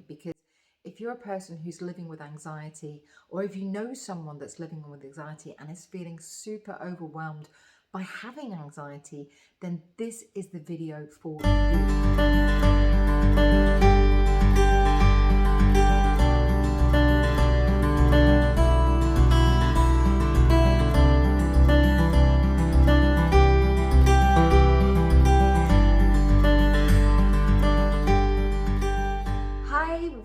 journey, because if you're a person who's living with anxiety, or if you know someone that's living with anxiety and is feeling super overwhelmed by having anxiety, then this is the video for you.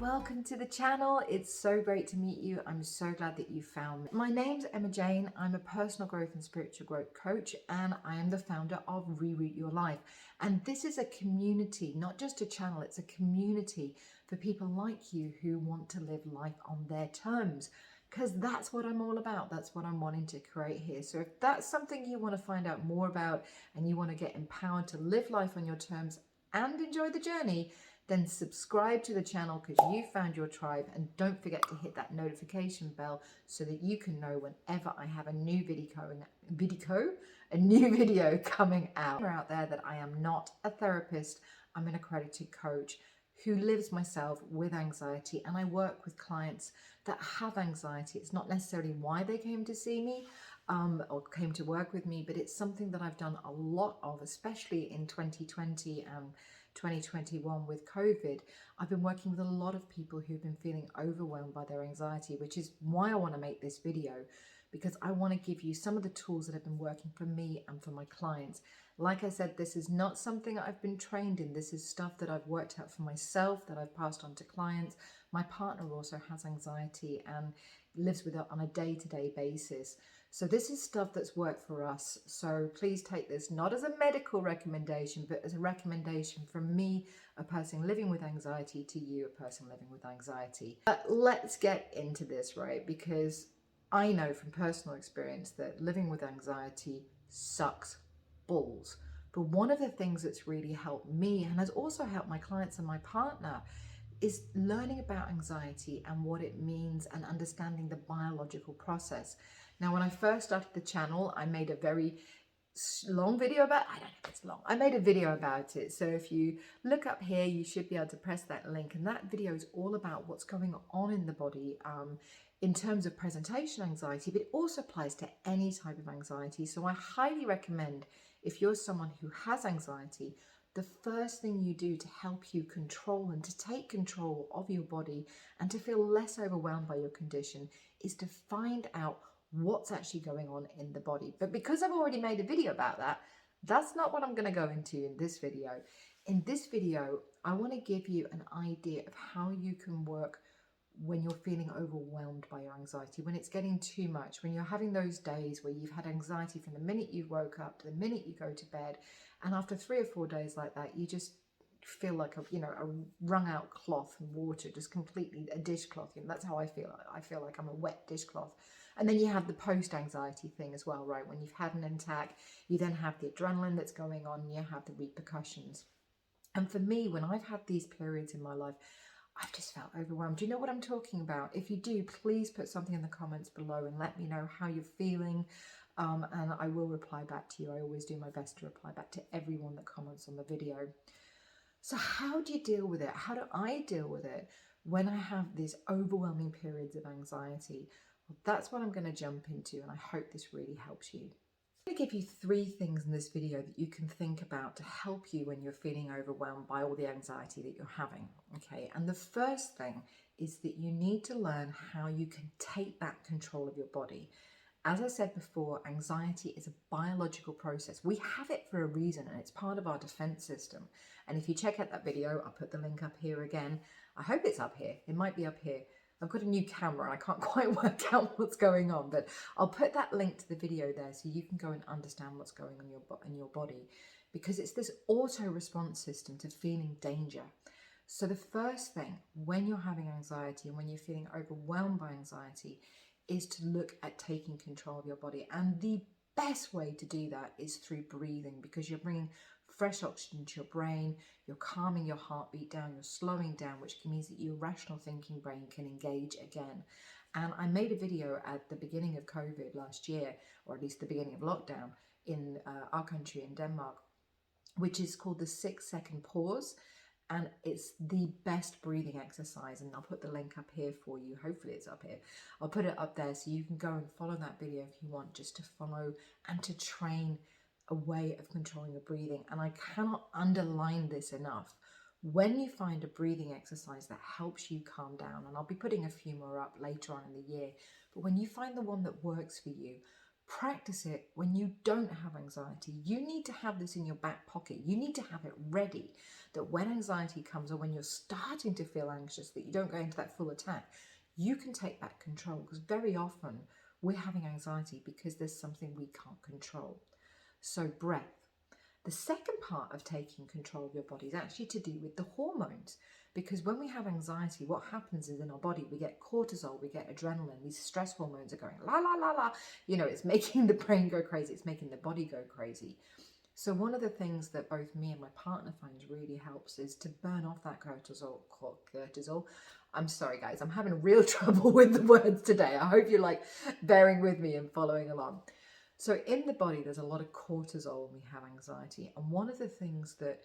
Welcome to the channel. It's so great to meet you. I'm so glad that you found me. My name's Emma Jane. I'm a personal growth and spiritual growth coach, and I am the founder of Reroute Your Life. And this is a community, not just a channel, it's a community for people like you who want to live life on their terms, because that's what I'm all about. That's what I'm wanting to create here. So if that's something you want to find out more about and you want to get empowered to live life on your terms and enjoy the journey, then subscribe to the channel because you found your tribe, and don't forget to hit that notification bell so that you can know whenever I have a new video coming out. Out there that I am not a therapist, I'm an accredited coach who lives myself with anxiety, and I work with clients that have anxiety. It's not necessarily why they came to see me or came to work with me, but it's something that I've done a lot of, especially in 2020 and 2021 with COVID. I've been working with a lot of people who've been feeling overwhelmed by their anxiety, which is why I want to make this video, because I want to give you some of the tools that have been working for me and for my clients. Like I said, this is not something I've been trained in. This is stuff that I've worked out for myself, that I've passed on to clients. My partner also has anxiety and lives with it on a day-to-day basis. So this is stuff that's worked for us. So please take this not as a medical recommendation, but as a recommendation from me, a person living with anxiety, to you, a person living with anxiety. But let's get into this, right? Because I know from personal experience that living with anxiety sucks balls. But one of the things that's really helped me and has also helped my clients and my partner is learning about anxiety and what it means, and understanding the biological process. Now, when I first started the channel, I made a very long video about, I don't know if it's long, I made a video about it. So if you look up here, you should be able to press that link, and that video is all about what's going on in the body in terms of presentation anxiety, but it also applies to any type of anxiety. So I highly recommend, if you're someone who has anxiety, the first thing you do to help you control and to take control of your body and to feel less overwhelmed by your condition is to find out what's actually going on in the body. But because I've already made a video about that, that's not what I'm going to go into in this video. In this video, I want to give you an idea of how you can work when you're feeling overwhelmed by your anxiety, when it's getting too much, when you're having those days where you've had anxiety from the minute you woke up to the minute you go to bed, and after 3 or 4 days like that, you just feel like a wrung out cloth and water, just completely a dishcloth. That's how I feel. I feel like I'm a wet dishcloth. And then you have the post-anxiety thing as well, right? When you've had an attack, you then have the adrenaline that's going on, and you have the repercussions. And for me, when I've had these periods in my life, I've just felt overwhelmed. Do you know what I'm talking about? If you do, please put something in the comments below and let me know how you're feeling. And I will reply back to you. I always do my best to reply back to everyone that comments on the video. So how do you deal with it? How do I deal with it when I have these overwhelming periods of anxiety? Well, that's what I'm going to jump into, and I hope this really helps you. I'm going to give you 3 things in this video that you can think about to help you when you're feeling overwhelmed by all the anxiety that you're having. Okay, and the first thing is that you need to learn how you can take back control of your body. As I said before, anxiety is a biological process. We have it for a reason, and it's part of our defense system. And if you check out that video, I'll put the link up here again. I hope it's up here. It might be up here. I've got a new camera. I can't quite work out what's going on, but I'll put that link to the video there so you can go and understand what's going on in your body, because it's this auto response system to feeling danger. So the first thing when you're having anxiety and when you're feeling overwhelmed by anxiety is to look at taking control of your body. And the best way to do that is through breathing, because you're bringing fresh oxygen to your brain, you're calming your heartbeat down, you're slowing down, which means that your rational thinking brain can engage again. And I made a video at the beginning of COVID last year, or at least the beginning of lockdown in our country in Denmark, which is called the 6-second pause. And it's the best breathing exercise. And I'll put the link up here for you. Hopefully it's up here. I'll put it up there so you can go and follow that video if you want, just to follow and to train a way of controlling your breathing. And I cannot underline this enough. When you find a breathing exercise that helps you calm down, and I'll be putting a few more up later on in the year, but when you find the one that works for you, practice it when you don't have anxiety. You need to have this in your back pocket. You need to have it ready, that when anxiety comes, or when you're starting to feel anxious, that you don't go into that full attack. You can take back control, because very often we're having anxiety because there's something we can't control. So breath. The second part of taking control of your body is actually to do with the hormones, because when we have anxiety, what happens is in our body, we get cortisol, we get adrenaline, these stress hormones are going la, la, la, la. You know, it's making the brain go crazy, it's making the body go crazy. So one of the things that both me and my partner finds really helps is to burn off that cortisol. I'm sorry guys, I'm having real trouble with the words today. I hope you're like bearing with me and following along. So in the body, there's a lot of cortisol when we have anxiety. And one of the things that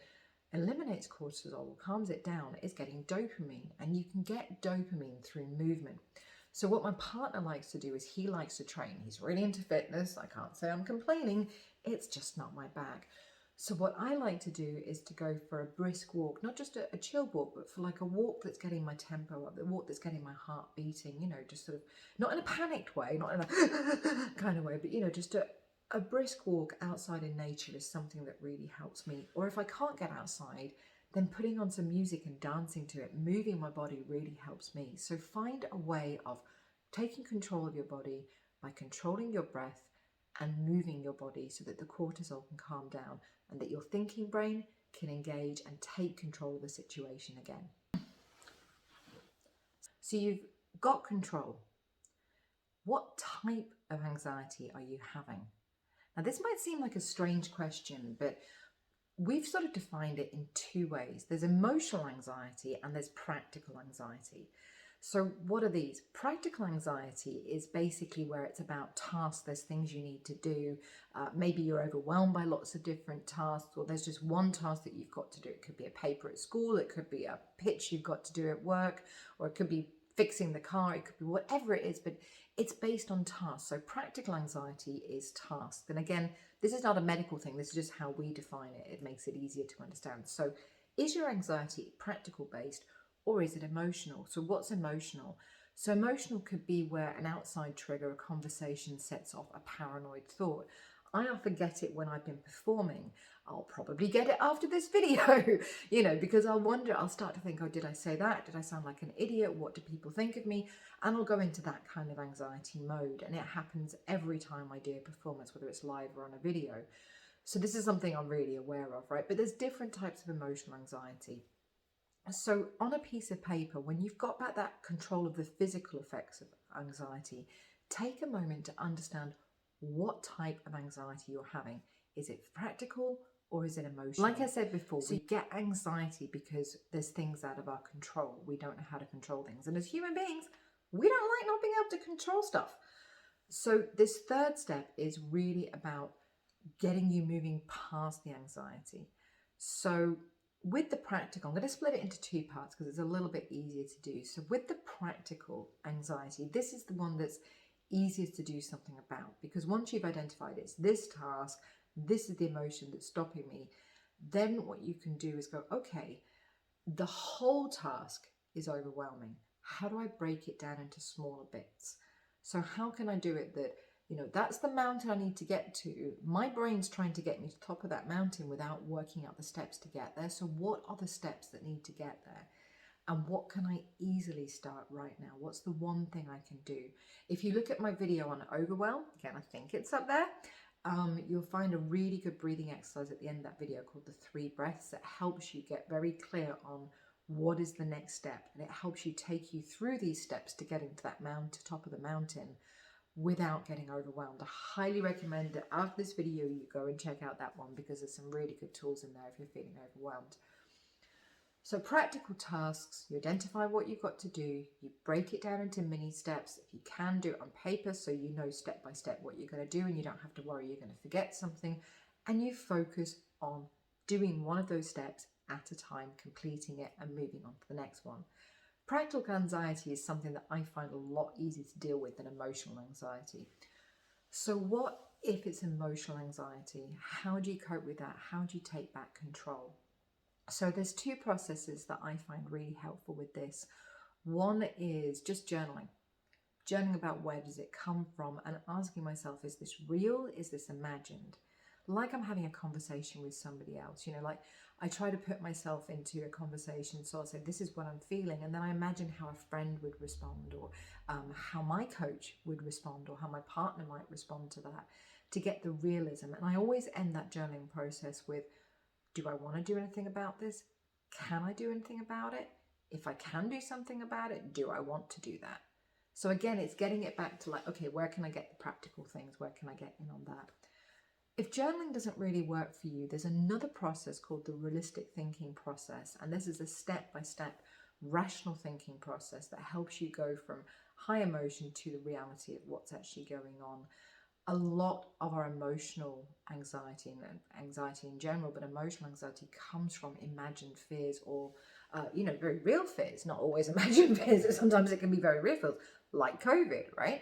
eliminates cortisol, calms it down, is getting dopamine. And you can get dopamine through movement. So what my partner likes to do is he likes to train. He's really into fitness. I can't say I'm complaining. It's just not my bag. So what I like to do is to go for a brisk walk, not just a chill walk, but for like a walk that's getting my tempo up, the walk that's getting my heart beating, you know, just sort of, not in a panicked way, not in a kind of way, but, you know, just a brisk walk outside in nature is something that really helps me. Or if I can't get outside, then putting on some music and dancing to it, moving my body really helps me. So find a way of taking control of your body by controlling your breath and moving your body so that the cortisol can calm down and that your thinking brain can engage and take control of the situation again. So you've got control. What type of anxiety are you having? Now this might seem like a strange question, but we've sort of defined it in two ways. There's emotional anxiety and there's practical anxiety. So what are these? Practical anxiety is basically where it's about tasks. There's things you need to do. Maybe you're overwhelmed by lots of different tasks, or there's just one task that you've got to do. It could be a paper at school, it could be a pitch you've got to do at work, or it could be fixing the car, it could be whatever it is, but it's based on tasks. So practical anxiety is task. And again, this is not a medical thing, this is just how we define it. It makes it easier to understand. So is your anxiety practical based, or is it emotional? So what's emotional? So emotional could be where an outside trigger, a conversation, sets off a paranoid thought. I often get it when I've been performing. I'll probably get it after this video, you know, because I'll start to think, oh, did I say that? Did I sound like an idiot? What do people think of me? And I'll go into that kind of anxiety mode. And it happens every time I do a performance, whether it's live or on a video. So this is something I'm really aware of, right? But there's different types of emotional anxiety. So on a piece of paper, when you've got back that control of the physical effects of anxiety, take a moment to understand what type of anxiety you're having. Is it practical or is it emotional? Like I said before, we get anxiety because there's things out of our control. We don't know how to control things. And as human beings, we don't like not being able to control stuff. So this third step is really about getting you moving past the anxiety. So with the practical, I'm going to split it into two parts because it's a little bit easier to do. So with the practical anxiety, this is the one that's easiest to do something about, because once you've identified it's this task, this is the emotion that's stopping me, then what you can do is go, okay, the whole task is overwhelming. How do I break it down into smaller bits? So how can I do it that, you know, that's the mountain I need to get to. My brain's trying to get me to the top of that mountain without working out the steps to get there. So what are the steps that need to get there? And what can I easily start right now? What's the one thing I can do? If you look at my video on overwhelm, again, I think it's up there, you'll find a really good breathing exercise at the end of that video called the 3 breaths that helps you get very clear on what is the next step. And it helps you take you through these steps to getting to that top of the mountain without getting overwhelmed. I highly recommend that after this video, you go and check out that one because there's some really good tools in there if you're feeling overwhelmed. So practical tasks, you identify what you've got to do, you break it down into mini steps. If you can, do it on paper so you know step by step what you're going to do and you don't have to worry you're going to forget something, and you focus on doing one of those steps at a time, completing it and moving on to the next one. Practical anxiety is something that I find a lot easier to deal with than emotional anxiety. So what if it's emotional anxiety? How do you cope with that? How do you take back control? So there's two processes that I find really helpful with this. One is just journaling about where does it come from, and asking myself, is this real? Is this imagined? Like I'm having a conversation with somebody else, like I try to put myself into a conversation. So I'll say, this is what I'm feeling. And then I imagine how a friend would respond, or how my coach would respond, or how my partner might respond to that, to get the realism. And I always end that journaling process with, do I want to do anything about this? Can I do anything about it? If I can do something about it, do I want to do that? So again, it's getting it back to like, okay, where can I get the practical things? Where can I get in on that? If journaling doesn't really work for you, there's another process called the realistic thinking process. And this is a step-by-step rational thinking process that helps you go from high emotion to the reality of what's actually going on. A lot of our emotional anxiety, and anxiety in general, but emotional anxiety comes from imagined fears, or very real fears, not always imagined fears. Sometimes it can be very real fears, like COVID, right?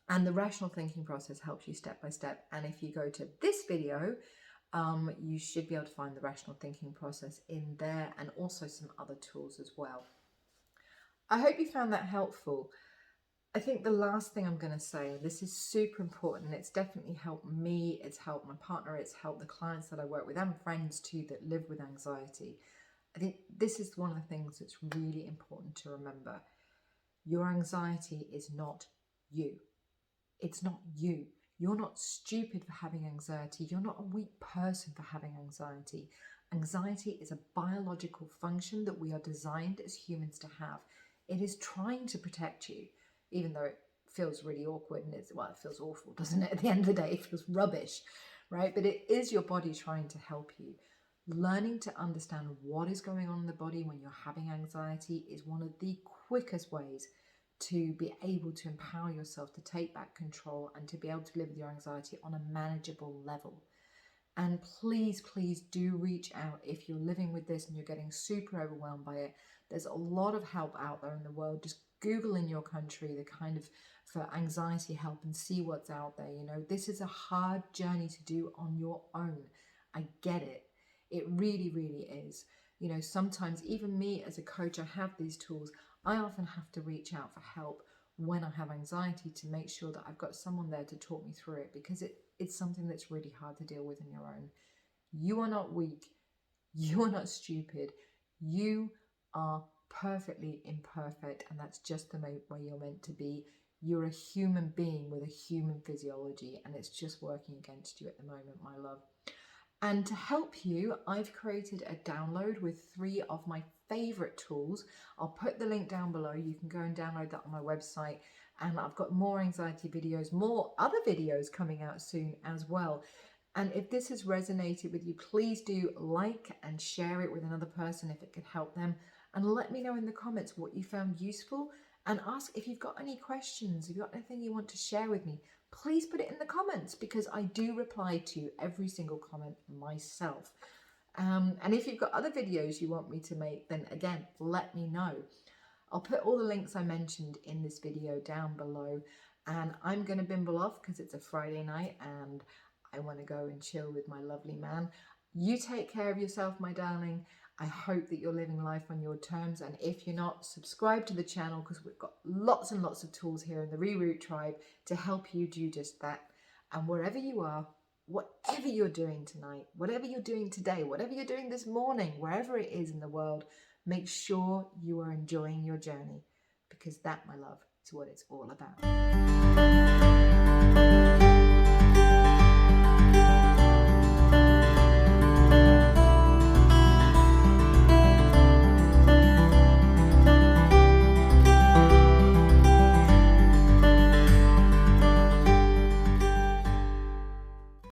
And the rational thinking process helps you step by step. And if you go to this video, you should be able to find the rational thinking process in there, and also some other tools as well. I hope you found that helpful. I think the last thing I'm going to say, and this is super important, it's definitely helped me, it's helped my partner, it's helped the clients that I work with, and friends too that live with anxiety. I think this is one of the things that's really important to remember. Your anxiety is not you. It's not you. You're not stupid for having anxiety. You're not a weak person for having anxiety. Anxiety is a biological function that we are designed as humans to have. It is trying to protect you, even though it feels really awkward and it feels awful, doesn't it? At the end of the day, it feels rubbish, right? But it is your body trying to help you. Learning to understand what is going on in the body when you're having anxiety is one of the quickest ways to be able to empower yourself to take back control and to be able to live with your anxiety on a manageable level. And please, please do reach out if you're living with this and you're getting super overwhelmed by it. There's a lot of help out there in the world. Just Google in your country the kind of for anxiety help and see what's out there. This is a hard journey to do on your own. I get it. It really, really is. Sometimes even me as a coach, I have these tools. I often have to reach out for help when I have anxiety to make sure that I've got someone there to talk me through it, because it's something that's really hard to deal with on your own. You are not weak. You are not stupid. You are perfectly imperfect, and that's just the way you're meant to be. You're a human being with a human physiology, and it's just working against you at the moment, my love. And to help you, I've created a download with 3 of my favorite tools. I'll put the link down below. You can go and download that on my website. And I've got more anxiety videos, more other videos coming out soon as well. And if this has resonated with you, please do like and share it with another person if it could help them. And let me know in the comments what you found useful, and ask if you've got any questions, if you've got anything you want to share with me. Please put it in the comments, because I do reply to every single comment myself. And if you've got other videos you want me to make, then again, let me know. I'll put all the links I mentioned in this video down below, and I'm going to bimble off because it's a Friday night and I want to go and chill with my lovely man. You take care of yourself, my darling. I hope that you're living life on your terms, and if you're not, subscribe to the channel, because we've got lots and lots of tools here in the Reroute Tribe to help you do just that. And wherever you are, whatever you're doing tonight, whatever you're doing today, whatever you're doing this morning, wherever it is in the world, make sure you are enjoying your journey, because that, my love, is what it's all about.